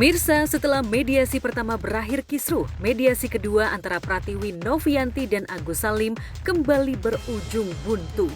Pemirsa, setelah mediasi pertama berakhir kisruh, mediasi kedua antara Pratiwi Novianti dan Agus Salim kembali berujung buntu.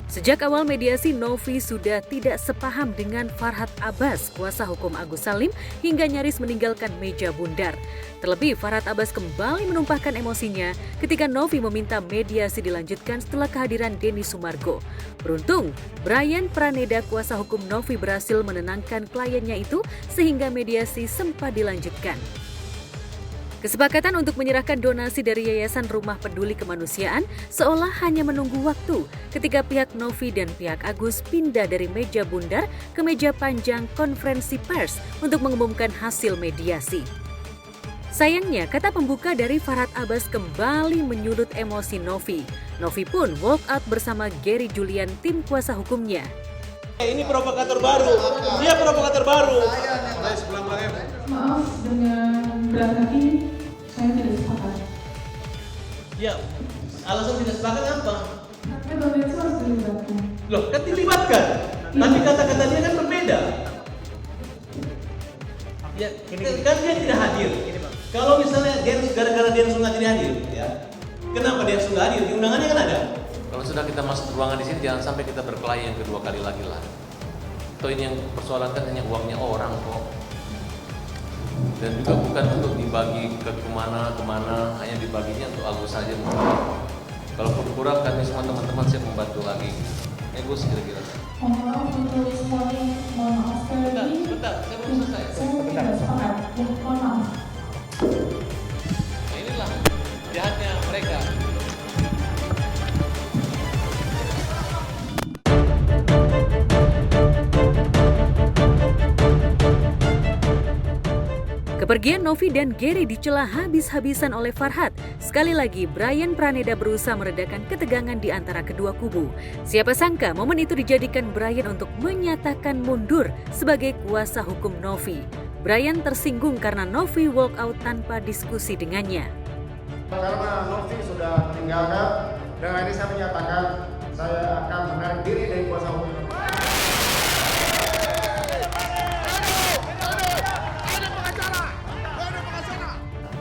Sejak awal mediasi, Novi sudah tidak sepaham dengan Farhad Abbas, kuasa hukum Agus Salim, hingga nyaris meninggalkan meja bundar. Terlebih, Farhad Abbas kembali menumpahkan emosinya ketika Novi meminta mediasi dilanjutkan setelah kehadiran Denny Sumargo. Beruntung, Brian Praneda, kuasa hukum Novi, berhasil menenangkan kliennya itu sehingga mediasi sempat dilanjutkan. Kesepakatan untuk menyerahkan donasi dari Yayasan Rumah Peduli Kemanusiaan seolah hanya menunggu waktu ketika pihak Novi dan pihak Agus pindah dari meja bundar ke meja panjang konferensi pers untuk mengumumkan hasil mediasi. Sayangnya, kata pembuka dari Farhad Abbas kembali menyudut emosi Novi. Novi pun walk out bersama Gary Julian, tim kuasa hukumnya. Ini provokator baru, dia provokator baru. Maaf, dengan berangkat ini saya tidak sepakat. Ya, alasan tidak sepakat apa? Karena Bang Densu harus dilibatkan. Loh, kan dilibatkan. Tapi kata-kata dia kan berbeda. Ya, kan dia tidak hadir. Kalau misalnya dia gara-gara dia langsung nggak hadir, ya. Kenapa dia langsung nggak hadir? Di undangannya kan ada. Kalau sudah kita masuk ruangan di sini, jangan sampai kita berkelahi yang kedua kali lagi lah. Atau ini yang persoalan kan hanya uangnya orang kok. Dan juga bukan untuk dibagi ke kemana, hanya dibaginya untuk Agus saja. Kalau kurang kami semua teman-teman siap membantu lagi. Gus kira-kira. Mohon maaf untuk semuanya, mohon maaf sekali lagi. Bentar, saya belum selesai. Saya tidak sepakat. Ya, mohon maaf. Nah, inilah jahatnya mereka. Kepergian Novi dan Gary dicela habis-habisan oleh Farhad. Sekali lagi, Brian Praneda berusaha meredakan ketegangan di antara kedua kubu. Siapa sangka momen itu dijadikan Brian untuk menyatakan mundur sebagai kuasa hukum Novi. Brian tersinggung karena Novi walk out tanpa diskusi dengannya. Karena Novi sudah meninggalkan, dengan ini saya menyatakan saya akan menarik diri dari kuasa hukum.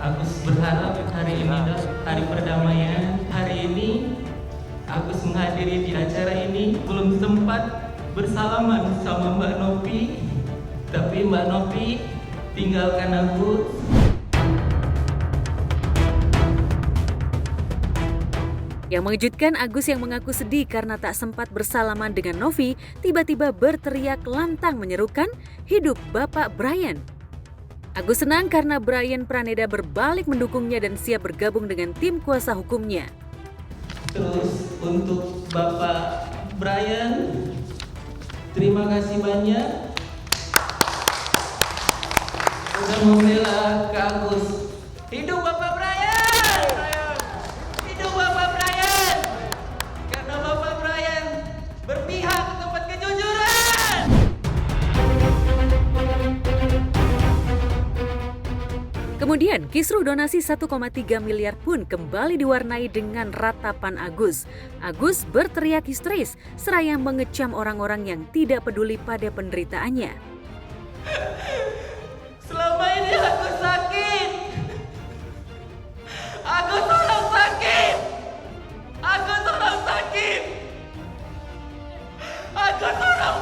Agus berharap hari ini hari perdamaian. Hari ini Agus menghadiri di acara ini belum sempat bersalaman sama Mbak Novi, tapi Mbak Novi tinggalkan Agus. Yang mengejutkan, Agus yang mengaku sedih karena tak sempat bersalaman dengan Novi tiba-tiba berteriak lantang menyerukan, "Hidup Bapak Brian!" Agus senang karena Brian Praneda berbalik mendukungnya dan siap bergabung dengan tim kuasa hukumnya. Terus untuk Bapak Brian, terima kasih banyak sudah membela Kak Agus. Hidup Bapak Brian! Hidup Bapak Brian! Karena Bapak Brian berpihak kepada kejujuran. Kemudian, kisruh donasi 1,3 miliar pun kembali diwarnai dengan ratapan Agus. Agus berteriak histeris, seraya mengecam orang-orang yang tidak peduli pada penderitaannya. Selama ini aku sakit. Aku orang sakit. Aku orang sakit. Aku orang.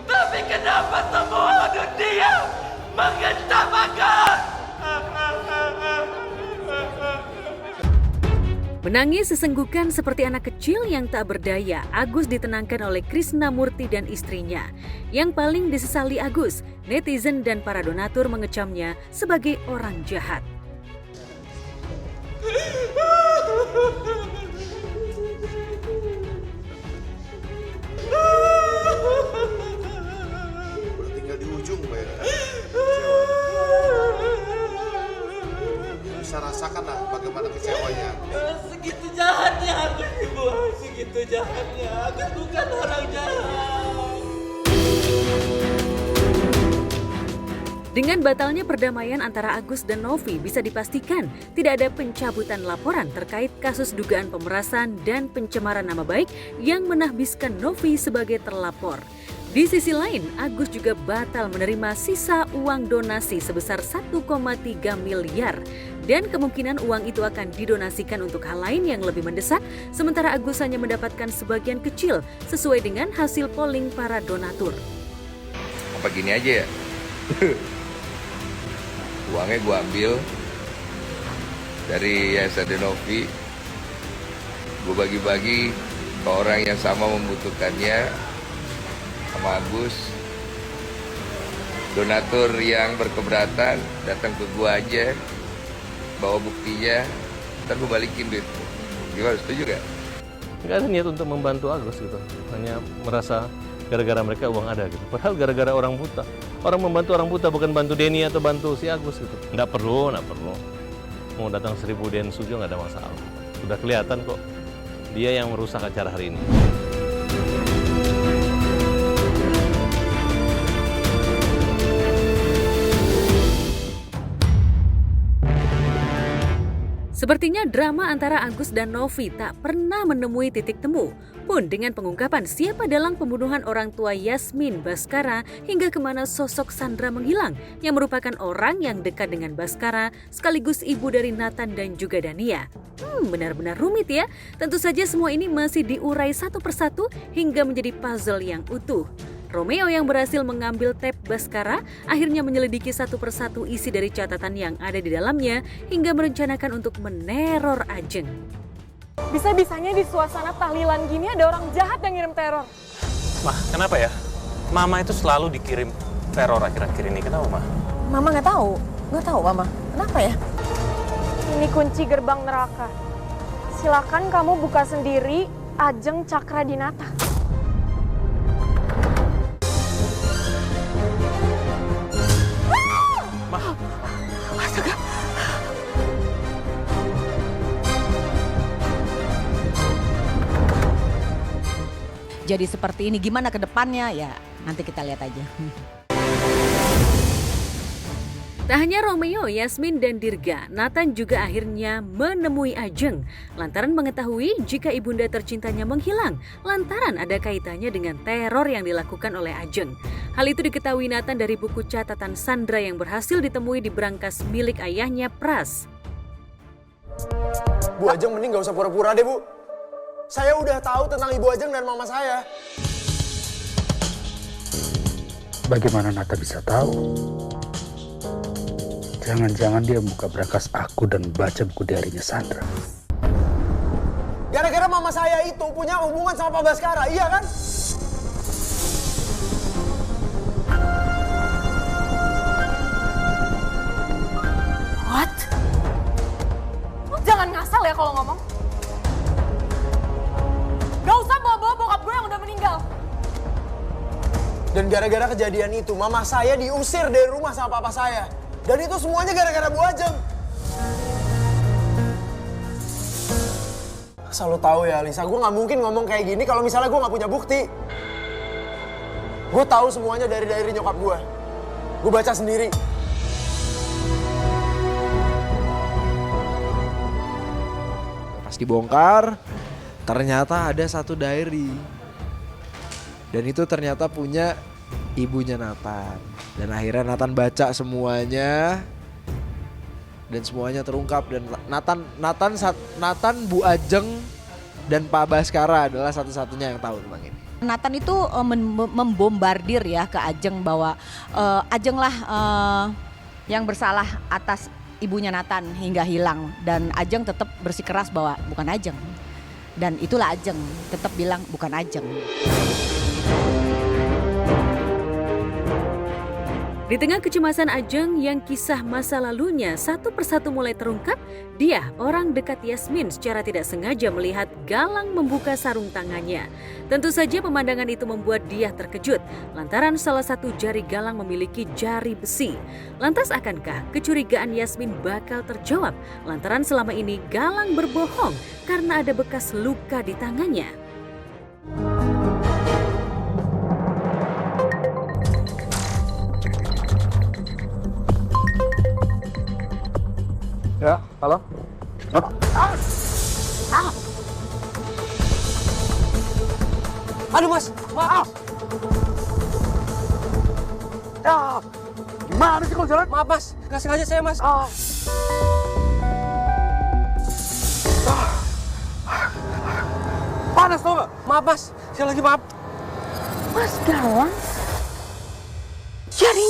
Tapi kenapa semua dunia mengentam aku? Menangis sesenggukan seperti anak kecil yang tak berdaya, Agus ditenangkan oleh Krisnamurti dan istrinya. Yang paling disesali Agus, netizen dan para donatur mengecamnya sebagai orang jahat. Udah tinggal di ujung, Pak. Bisa rasakanlah bagaimana kecewanya. Segitu jahatnya Agus, Ibu. Segitu jahatnya. Agus bukan orang jahat. Dengan batalnya perdamaian antara Agus dan Novi, bisa dipastikan tidak ada pencabutan laporan terkait kasus dugaan pemerasan dan pencemaran nama baik yang menahbiskan Novi sebagai terlapor. Di sisi lain, Agus juga batal menerima sisa uang donasi sebesar 1,3 miliar. Dan kemungkinan uang itu akan didonasikan untuk hal lain yang lebih mendesak, sementara Agus hanya mendapatkan sebagian kecil sesuai dengan hasil polling para donatur. Apa gini aja ya? Uangnya gue ambil dari Yayasan Novi, gue bagi-bagi ke orang yang sama membutuhkannya. Sama Agus, donatur yang berkeberatan datang ke gua aja, bawa buktinya, ntar gua balikin duit. Gimana, setuju gak? Nggak ada niat untuk membantu Agus gitu, hanya merasa gara-gara mereka uang ada gitu. Padahal gara-gara orang buta. Orang membantu orang buta bukan bantu Denny atau bantu si Agus gitu. Nggak perlu. Mau datang 1000 Densu juga nggak ada masalah. Sudah kelihatan kok dia yang merusak acara hari ini. Sepertinya drama antara Agus dan Novi tak pernah menemui titik temu. Pun dengan pengungkapan siapa dalang pembunuhan orang tua Yasmin Bhaskara hingga kemana sosok Sandra menghilang yang merupakan orang yang dekat dengan Bhaskara sekaligus ibu dari Nathan dan juga Dania. Benar-benar rumit ya. Tentu saja semua ini masih diurai satu persatu hingga menjadi puzzle yang utuh. Romeo yang berhasil mengambil tape Bhaskara akhirnya menyelidiki satu persatu isi dari catatan yang ada di dalamnya hingga merencanakan untuk meneror Ajeng. Bisa-bisanya di suasana tahlilan gini ada orang jahat yang ngirim teror. Mah, kenapa ya? Mama itu selalu dikirim teror akhir-akhir ini. Kenapa, Mah? Mama nggak tahu Mama. Kenapa ya? Ini kunci gerbang neraka. Silakan kamu buka sendiri, Ajeng Cakradinata. Jadi seperti ini, gimana ke depannya ya nanti kita lihat aja. Tak hanya Romeo, Yasmin dan Dirga, Nathan juga akhirnya menemui Ajeng lantaran mengetahui jika ibunda tercintanya menghilang lantaran ada kaitannya dengan teror yang dilakukan oleh Ajeng. Hal itu diketahui Nathan dari buku catatan Sandra yang berhasil ditemui di berangkas milik ayahnya Pras. Bu Ajeng mending gak usah pura-pura deh, Bu. Saya udah tahu tentang Ibu Ajeng dan mama saya. Bagaimana Nata bisa tahu? Jangan-jangan dia buka berangkas aku dan baca buku diarinya Sandra. Gara-gara mama saya itu punya hubungan sama Pak Bhaskara, iya kan? What? Lo jangan ngasal ya kalau ngomong. Gak usah bawa-bawa bokap gue yang udah meninggal. Dan gara-gara kejadian itu, mama saya diusir dari rumah sama papa saya. Dan itu semuanya gara-gara Bu Ajeng. Asal lo tahu ya, Lisa, gue gak mungkin ngomong kayak gini kalau misalnya gue gak punya bukti. Gue tahu semuanya dari diary nyokap gue. Gue baca sendiri. Pas dibongkar, ternyata ada satu diary. Dan itu ternyata punya ibunya Nathan. Dan akhirnya Nathan baca semuanya. Dan semuanya terungkap. Dan Nathan, Bu Ajeng, dan Pak Bhaskara adalah satu-satunya yang tahu tentang ini. Nathan itu membombardir ya ke Ajeng bahwa Ajeng lah yang bersalah atas ibunya Nathan hingga hilang. Dan Ajeng tetap bersikeras bahwa bukan Ajeng. Dan itulah Ajeng, tetap bilang bukan Ajeng. Di tengah kecemasan Ajeng yang kisah masa lalunya satu persatu mulai terungkap, dia, orang dekat Yasmin, secara tidak sengaja melihat Galang membuka sarung tangannya. Tentu saja pemandangan itu membuat dia terkejut, lantaran salah satu jari Galang memiliki jari besi. Lantas akankah kecurigaan Yasmin bakal terjawab, lantaran selama ini Galang berbohong karena ada bekas luka di tangannya? Ya, halo? Aduh, Mas, maaf. Gimana sih kalau jalan? Maaf mas, nggak sengaja saya mas. Panas tau gak? Maaf mas, saya lagi maaf. Mas Galang? Jadi